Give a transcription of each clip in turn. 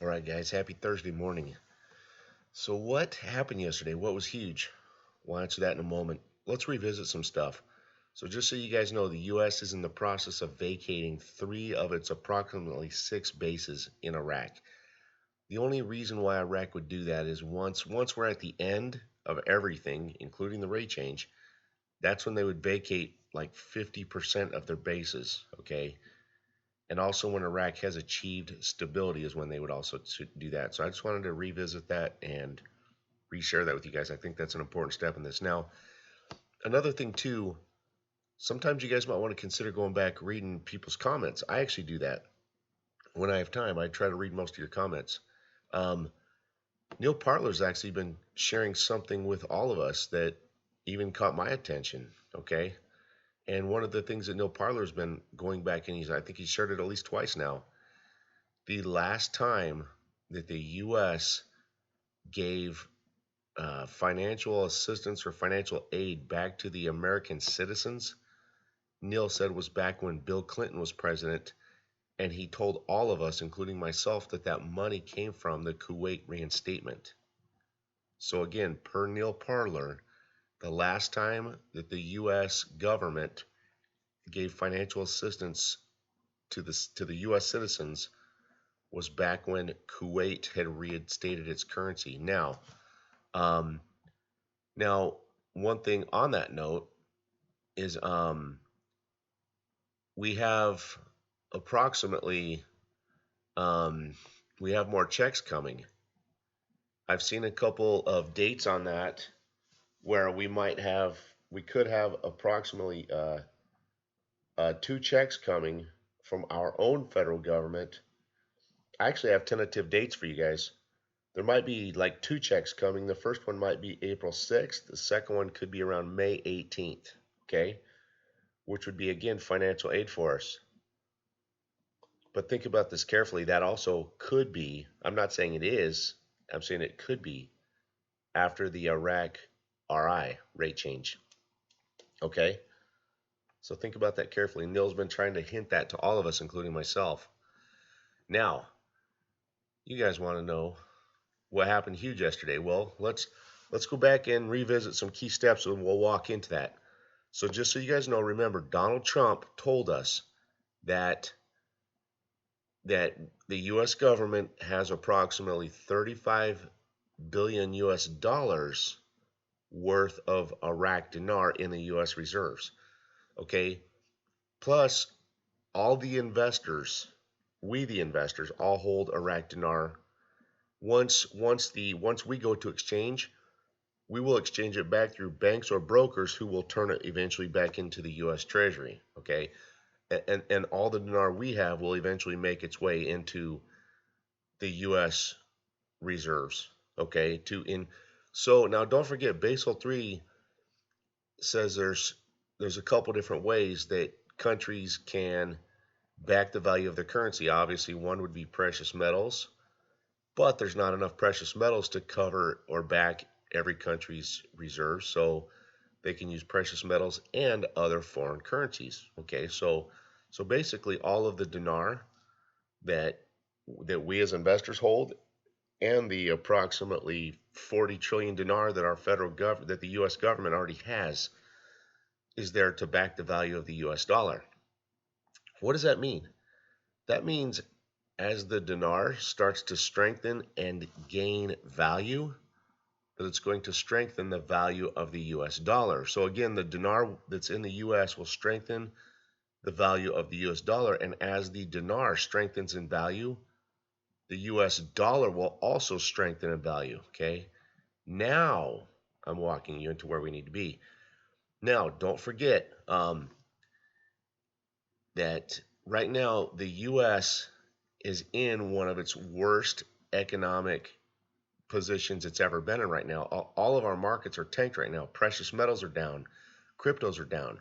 All right, guys, happy Thursday morning. So, what happened yesterday? What was huge? We'll answer that in a moment. Let's revisit some stuff. So, just so you guys know, the U.S. is in the process of vacating three of its approximately six bases in Iraq. The only reason why Iraq would do that is once we're at the end of everything, including the rate change, that's when they would vacate like 50% of their bases, okay? And also when Iraq has achieved stability is when they would also do that. So I just wanted to revisit that and reshare that with you guys. I think that's an important step in this. Now, another thing too, sometimes you guys might want to consider going back reading people's comments. I actually do that when I have time. I try to read most of your comments. Um, Neil Partler's actually been sharing something with all of us that even caught my attention. Okay, and one of the things that Neil Parler's been going back and I think he's shared it at least twice now. The last time that the U.S. gave financial assistance or financial aid back to the American citizens, Neil said was back when Bill Clinton was president, and he told all of us, including myself, that that money came from the Kuwait reinstatement. So again, per Neil Parler, the last time that the U.S. government gave financial assistance to the U.S. citizens was back when Kuwait had reinstated its currency. Um, now, one thing on that note is we have approximately we have more checks coming. I've seen a couple of dates on that where we could have approximately two checks coming from our own federal government. I actually have tentative dates for you guys. There might be like two checks coming. The first one might be April 6th. The second one could be around May 18th, okay? Which would be, again, financial aid for us. But think about this carefully. That also could be, I'm not saying it is, I'm saying it could be after the Iraq RI rate change, okay? So think about that carefully. Neil's been trying to hint that to all of us, including myself. Now, you guys want to know what happened huge yesterday. Well, let's go back and revisit some key steps and we'll walk into that. So just so you guys know, remember Donald Trump told us that the US government has approximately 35 billion US dollars worth of Iraq dinar in the US reserves. Okay? Plus all the investors, we the investors all hold Iraq dinar. Once we go to exchange, we will exchange it back through banks or brokers who will turn it eventually back into the U.S. Treasury. Okay, and all the dinar we have will eventually make its way into the U.S. reserves. Okay, so now don't forget Basel III says there's a couple different ways that countries can back the value of their currency. Obviously, one would be precious metals, but there's not enough precious metals to cover or back every country's reserves, so they can use precious metals and other foreign currencies. Okay, so basically all of the dinar that we as investors hold and the approximately 40 trillion dinar that that the US government already has is there to back the value of the US dollar. What does that mean? That means as the dinar starts to strengthen and gain value, that it's going to strengthen the value of the US dollar. So again, the dinar that's in the US will strengthen the value of the US dollar, and as the dinar strengthens in value, the US dollar will also strengthen in value, okay? Now, I'm walking you into where we need to be. Now, don't forget that right now the US is in one of its worst economic positions it's ever been in right now. All of our markets are tanked right now. Precious metals are down, cryptos are down.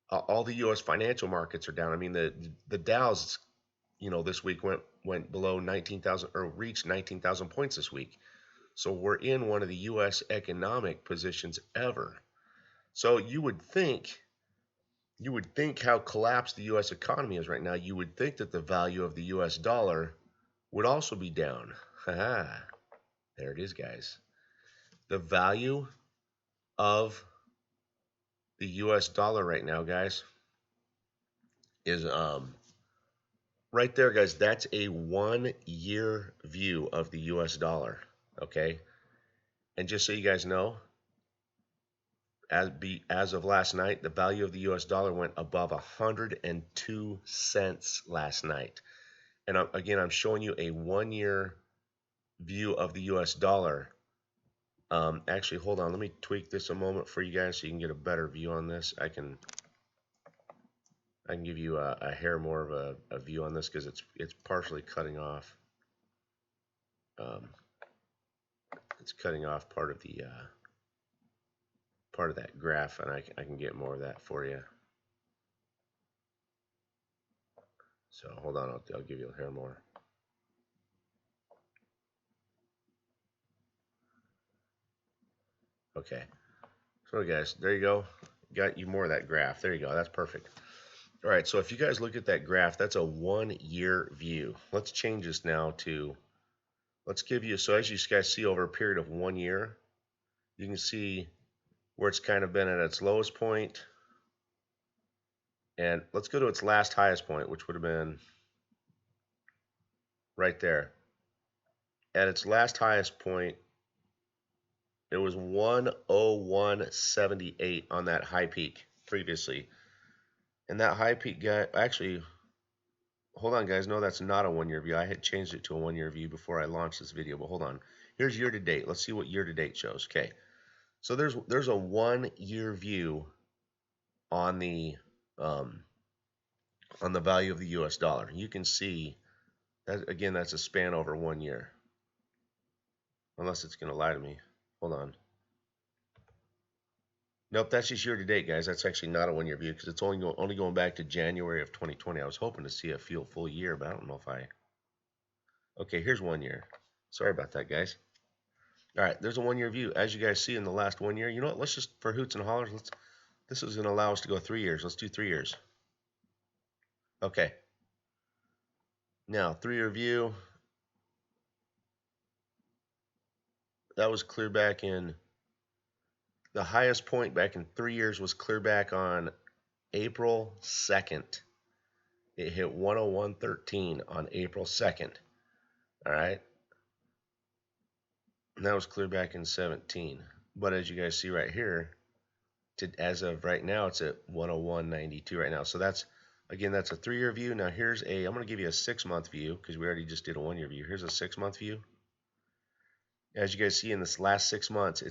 All the U.S. financial markets are down. I mean, the Dow's, this week went below 19,000 or reached 19,000 points this week. So we're in one of the U.S. economic positions ever. So you would think how collapsed the U.S. economy is right now. You would think that the value of the U.S. dollar would also be down. Haha. There it is, guys. The value of the US dollar right now, guys, is right there, guys. That's a 1 year view of the US dollar. Okay. And just so you guys know, as of last night, the value of the US dollar went above 102 cents last night. And again, I'm showing you a 1 year view of the US dollar. Actually, hold on. Let me tweak this a moment for you guys so you can get a better view on this. I can give you a hair more of a view on this because it's partially cutting off. It's cutting off part of the part of that graph, and I can get more of that for you. So hold on, I'll give you a hair more. Okay, so guys, there you go. Got you more of that graph. There you go. That's perfect. All right, so if you guys look at that graph, that's a 1 year view. Let's change this now to, let's give you, so as you guys see over a period of 1 year, you can see where it's kind of been at its lowest point. And let's go to its last highest point, which would have been right there. At its last highest point, it was 101.78 on that high peak previously. And that high peak guy, actually, hold on guys, no, that's not a 1 year view. I had changed it to a 1 year view before I launched this video, but hold on. Here's year to date. Let's see what year to date shows. Okay. So there's a 1 year view on the value of the US dollar. You can see that again, that's a span over 1 year. Unless it's going to lie to me. Hold on. Nope, that's just year to date, guys. That's actually not a 1 year view because it's only going back to January of 2020. I was hoping to see a full year, but I don't know if I. Okay, here's 1 year. Sorry about that, guys. All right, there's a 1 year view. As you guys see in the last 1 year, you know what? Let's just, for hoots and hollers, this is going to allow us to go 3 years. Let's do 3 years. Okay. Now, 3 year view. That was clear back in, the highest point back in 3 years was clear back on April 2nd. It hit 101.13 on April 2nd. All right. And that was clear back in 17. But as you guys see right here, as of right now, it's at 101.92 right now. So that's, again, that's a 3 year view. Now here's I'm going to give you a 6-month view because we already just did a 1 year view. Here's a 6-month view. As you guys see in this last 6 months,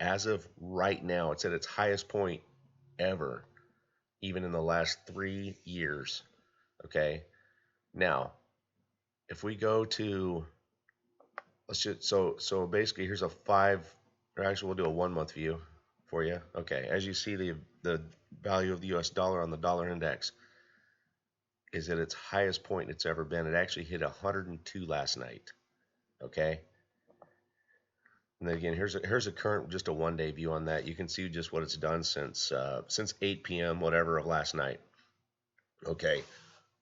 as of right now, it's at its highest point ever, even in the last 3 years. Okay. Now, if we go to, let's just, so basically here's a 5, or actually we'll do a 1 month view for you. Okay. As you see, the value of the US dollar on the dollar index is at its highest point it's ever been. It actually hit 102 last night. Okay. And then again, here's a current, just a 1 day view on that. You can see just what it's done since 8 p.m. whatever of last night. Okay,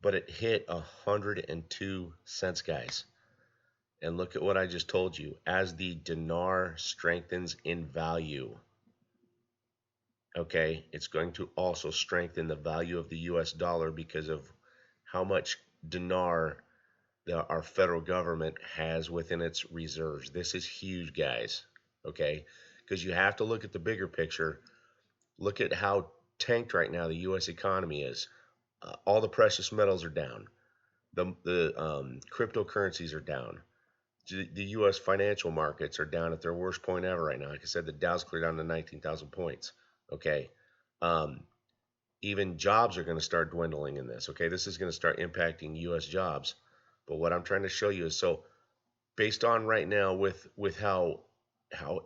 but it hit 102 cents, guys. And look at what I just told you. As the dinar strengthens in value, okay, it's going to also strengthen the value of the U.S. dollar because of how much dinar our federal government has within its reserves. This is huge, guys, okay? Because you have to look at the bigger picture. Look at how tanked right now the U.S. economy is. All the precious metals are down. The cryptocurrencies are down. The U.S. financial markets are down at their worst point ever right now. Like I said, the Dow's cleared down to 19,000 points, okay? Even jobs are going to start dwindling in this, okay? This is going to start impacting U.S. jobs. But what I'm trying to show you is, so based on right now with how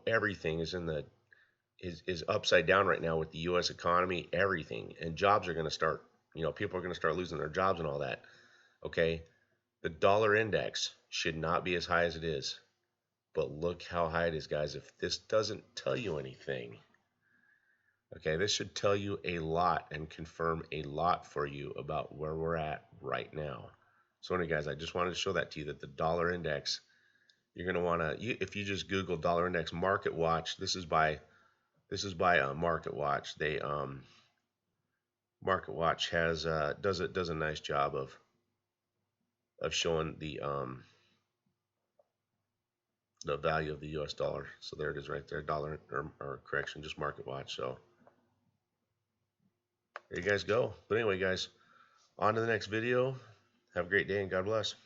everything is is upside down right now with the U.S. economy, everything, and jobs are going to start, people are going to start losing their jobs and all that. Okay, the dollar index should not be as high as it is, but look how high it is, guys. If this doesn't tell you anything, okay, this should tell you a lot and confirm a lot for you about where we're at right now. So anyway, guys, I just wanted to show that to you, that the dollar index, you're going to want to, if you just Google dollar index market watch, this is by Market Watch. They Market Watch has does a nice job of showing the value of the U.S. dollar. So there it is right there, dollar, or correction, just Market Watch. So there you guys go. But anyway, guys, on to the next video. Have a great day and God bless.